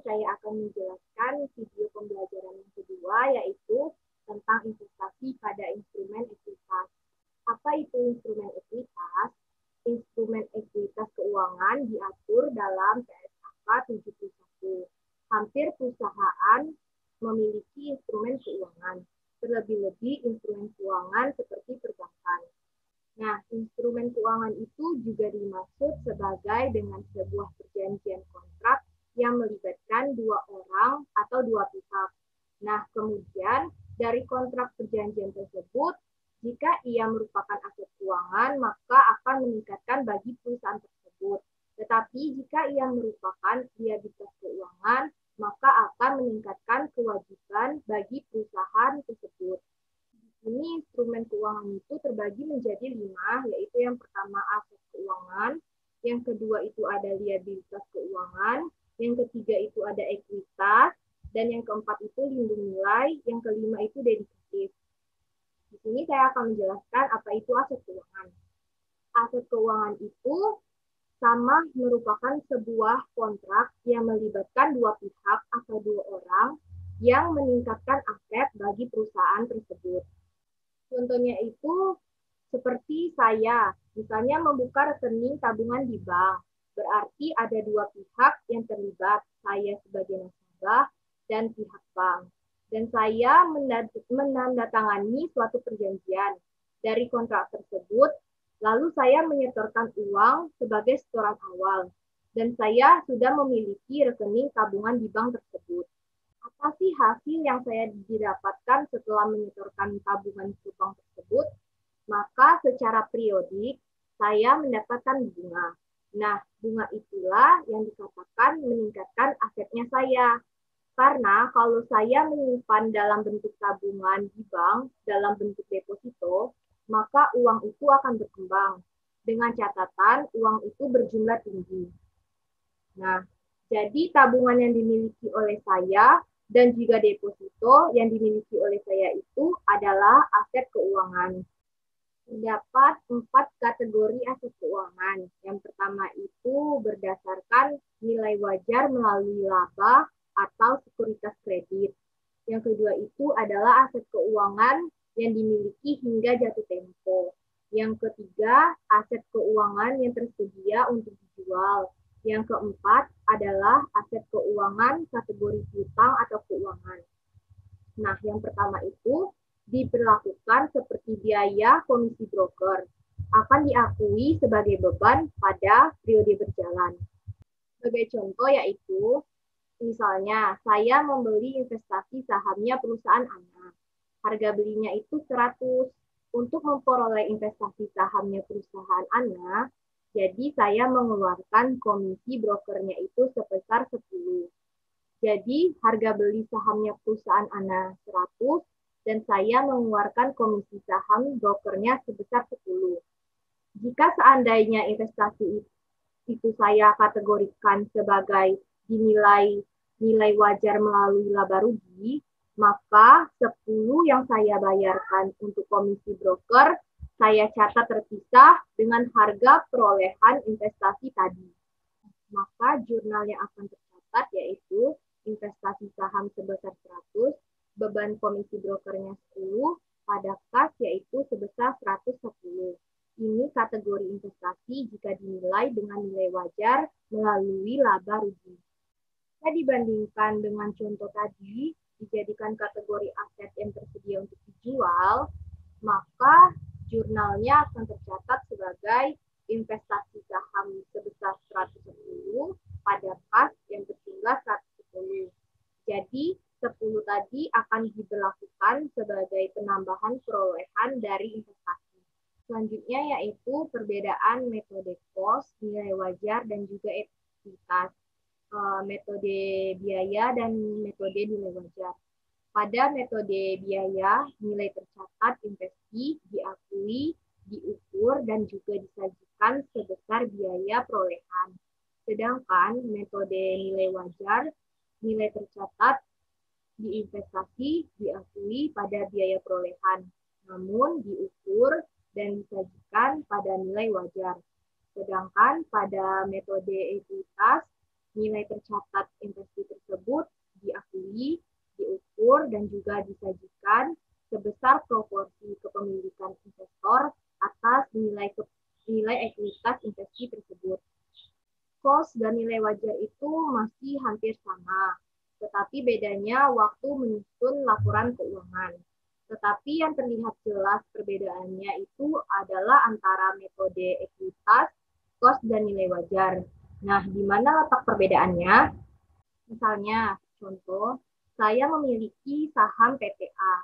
saya akan menjelaskan video pembelajaran yang kedua, yaitu tentang investasi pada instrumen ekuitas. Apa itu instrumen ekuitas? Instrumen ekuitas keuangan diatur dalam PSAK 71. Hampir perusahaan memiliki instrumen keuangan, terlebih-lebih instrumen keuangan seperti perbankan. Nah, instrumen keuangan itu juga dimaksud sebagai dengan sebuah perjanjian kontrak yang melibatkan dua orang atau dua pihak. Nah, kemudian dari kontrak perjanjian tersebut, jika ia merupakan aset keuangan, maka akan meningkatkan bagi perusahaan tersebut. Tetapi jika ia merupakan liabilitas keuangan, maka akan meningkatkan kewajiban bagi perusahaan tersebut. Ini instrumen keuangan itu terbagi menjadi 5, yaitu yang pertama aset keuangan, yang kedua itu ada liabilitas keuangan, yang ketiga itu ada ekuitas, dan yang keempat itu lindung nilai, yang kelima itu dedikatif. Di sini saya akan menjelaskan apa itu aset keuangan. Aset keuangan itu sama merupakan sebuah kontrak yang melibatkan dua pihak atau dua orang yang meningkatkan aset bagi perusahaan tersebut. Contohnya itu seperti saya, misalnya membuka rekening tabungan di bank. Berarti ada dua pihak yang terlibat, saya sebagai nasabah dan pihak bank. Dan saya menandatangani suatu perjanjian. Dari kontrak tersebut, lalu saya menyetorkan uang sebagai setoran awal. Dan saya sudah memiliki rekening tabungan di bank tersebut. Apa sih hasil yang saya didapatkan setelah menyetorkan tabungan ke bank tersebut? Maka secara periodik saya mendapatkan bunga. Nah, bunga itulah yang dikatakan meningkatkan asetnya saya. Karena kalau saya menyimpan dalam bentuk tabungan di bank, dalam bentuk deposito, maka uang itu akan berkembang. Dengan catatan uang itu berjumlah tinggi. Nah, jadi tabungan yang dimiliki oleh saya dan juga deposito yang dimiliki oleh saya itu adalah aset keuangan. Terdapat 4 kategori aset keuangan. Yang pertama itu berdasarkan nilai wajar melalui laba atau sekuritas kredit. Yang kedua itu adalah aset keuangan yang dimiliki hingga jatuh tempo. Yang ketiga, aset keuangan yang tersedia untuk dijual. Yang keempat adalah aset keuangan kategori piutang atau keuangan. Nah, yang pertama itu diberlakukan seperti biaya komisi broker, akan diakui sebagai beban pada periode berjalan. Sebagai contoh yaitu, misalnya saya membeli investasi sahamnya perusahaan anak. Harga belinya itu 100. Untuk memperoleh investasi sahamnya perusahaan anak, jadi saya mengeluarkan komisi brokernya itu sebesar 10. Jadi harga beli sahamnya perusahaan anak 100 dan saya mengeluarkan komisi saham brokernya sebesar 10. Jika seandainya investasi itu saya kategorikan sebagai dinilai nilai wajar melalui laba rugi, maka 10 yang saya bayarkan untuk komisi broker, saya catat terpisah dengan harga perolehan investasi tadi. Maka jurnal yang akan tercatat yaitu investasi saham sebesar 100, beban komisi brokernya 10, pada kas yaitu sebesar 110. Ini kategori investasi jika dinilai dengan nilai wajar melalui laba rugi. Jika dibandingkan dengan contoh tadi, dijadikan kategori aset yang tersedia untuk dijual, maka jurnalnya akan tercatat sebagai investasi saham sebesar 110 pada kas yang berjumlah 110. Jadi, 10 tadi akan diberlakukan sebagai penambahan perolehan dari investasi. Selanjutnya yaitu perbedaan metode cost, nilai wajar, dan juga ekuitas. Metode biaya dan metode nilai wajar. Pada metode biaya, nilai tercatat investasi diakui, diukur, dan juga disajikan sebesar biaya perolehan. Sedangkan metode nilai wajar, nilai tercatat di investasi diakui pada biaya perolehan, namun diukur dan disajikan pada nilai wajar. Sedangkan pada metode ekuitas, nilai tercatat investasi tersebut diakui, diukur, dan juga disajikan sebesar proporsi kepemilikan investor atas nilai ekuitas investasi tersebut. Cost dan nilai wajar itu masih hampir sama, tetapi bedanya waktu menyusun laporan keuangan. Tetapi yang terlihat jelas perbedaannya itu adalah antara metode ekuitas, cost, dan nilai wajar. Nah, di mana letak perbedaannya? Misalnya, contoh, saya memiliki saham PTA.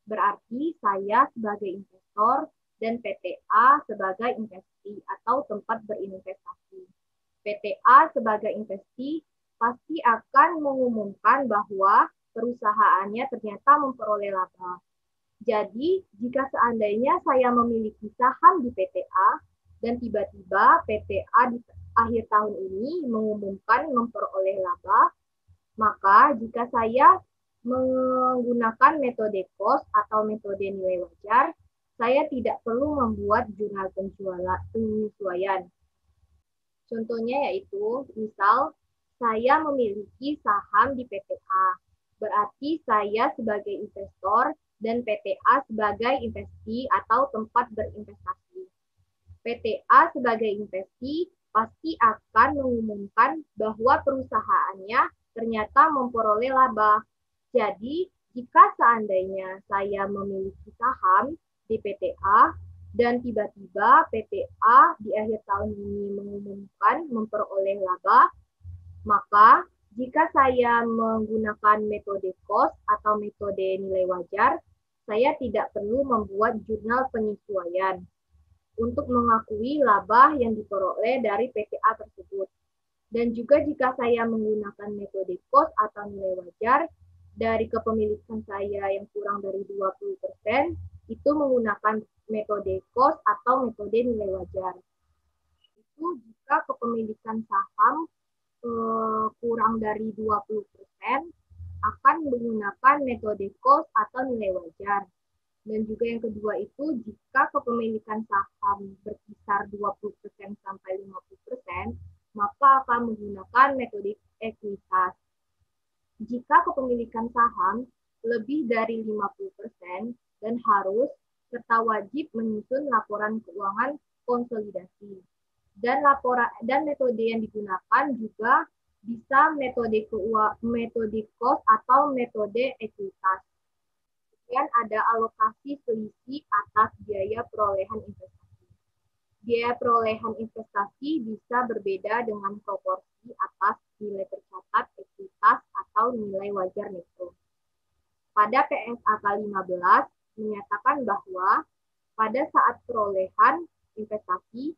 Berarti saya sebagai investor dan PTA sebagai investasi atau tempat berinvestasi. PTA sebagai investasi pasti akan mengumumkan bahwa perusahaannya ternyata memperoleh laba. Jadi, jika seandainya saya memiliki saham di PTA dan tiba-tiba PTA di akhir tahun ini mengumumkan memperoleh laba, maka jika saya menggunakan metode cost atau metode nilai wajar, saya tidak perlu membuat jurnal penyesuaian. Contohnya yaitu, misal saya memiliki saham di PTA, berarti saya sebagai investor dan PTA sebagai investasi atau tempat berinvestasi. PTA sebagai investasi pasti akan mengumumkan bahwa perusahaannya ternyata memperoleh laba. Jadi, jika seandainya saya memiliki saham di PTA dan tiba-tiba PTA di akhir tahun ini mengumumkan memperoleh laba, maka jika saya menggunakan metode cost atau metode nilai wajar, saya tidak perlu membuat jurnal penyesuaian untuk mengakui laba yang diperoleh dari PTA tersebut. Dan juga jika saya menggunakan metode cost atau nilai wajar, dari kepemilikan saya yang kurang dari 20%, itu menggunakan metode cost atau metode nilai wajar. Itu jika kepemilikan saham kurang dari 20%, akan menggunakan metode cost atau nilai wajar. Dan juga yang kedua itu, jika kepemilikan saham berkisar 20% sampai 50%, maka akan menggunakan metode ekuitas. Jika kepemilikan saham lebih dari 50% dan harus serta wajib menyusun laporan keuangan konsolidasi. Dan metode yang digunakan juga bisa metode cost atau metode ekuitas. Kemudian ada alokasi selisih atas biaya perolehan investasi. Biaya perolehan investasi bisa berbeda dengan proporsi atas nilai tercatat ekuitas atau nilai wajar neto. Pada PSAK 15 menyatakan bahwa pada saat perolehan investasi,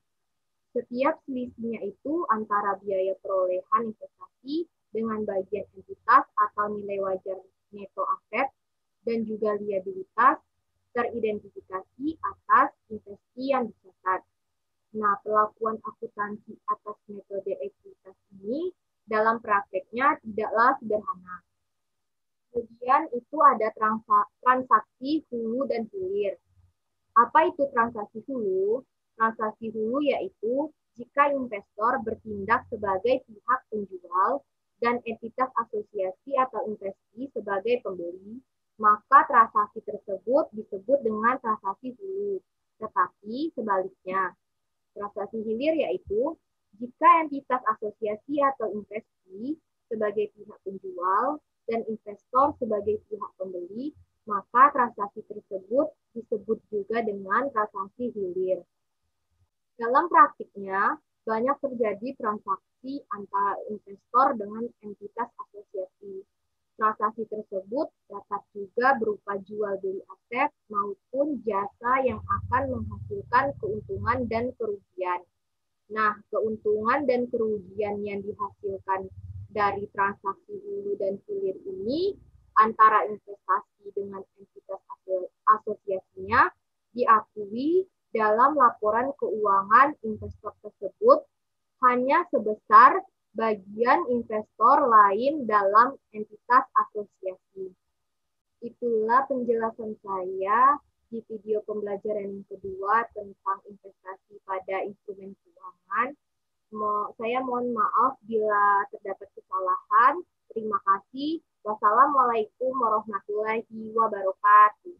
setiap selisihnya itu antara biaya perolehan investasi dengan bagian entitas atau nilai wajar neto aset dan juga liabilitas teridentifikasi atas investasi yang dicatat. Nah, pelakuan akuntansi atas metode ekuitas ini dalam prakteknya tidaklah sederhana. Kemudian itu ada transaksi hulu dan hilir. Apa itu transaksi hulu? Transaksi hulu yaitu jika investor bertindak sebagai pihak penjual dan entitas asosiasi atau investasi sebagai pembeli, maka transaksi tersebut disebut dengan transaksi hulu. Tetapi sebaliknya, transaksi hilir yaitu jika entitas asosiasi atau investasi sebagai pihak penjual dan investor sebagai pihak pembeli, maka transaksi tersebut disebut juga dengan transaksi hilir. Dalam praktiknya, banyak terjadi transaksi antara investor dengan entitas asosiasi. Transaksi tersebut dapat juga berupa jual beli aset maupun jasa yang akan menghasilkan keuntungan dan kerugian. Nah, keuntungan dan kerugian yang dihasilkan dari transaksi hulu dan hilir ini antara investasi dengan entitas asosiasinya diakui dalam laporan keuangan investor tersebut hanya sebesar bagian investor lain dalam entitas asosiasi. Itulah penjelasan saya di video pembelajaran yang kedua tentang investasi pada instrumen keuangan. Saya mohon maaf bila terdapat kesalahan. Terima kasih. Wassalamualaikum warahmatullahi wabarakatuh.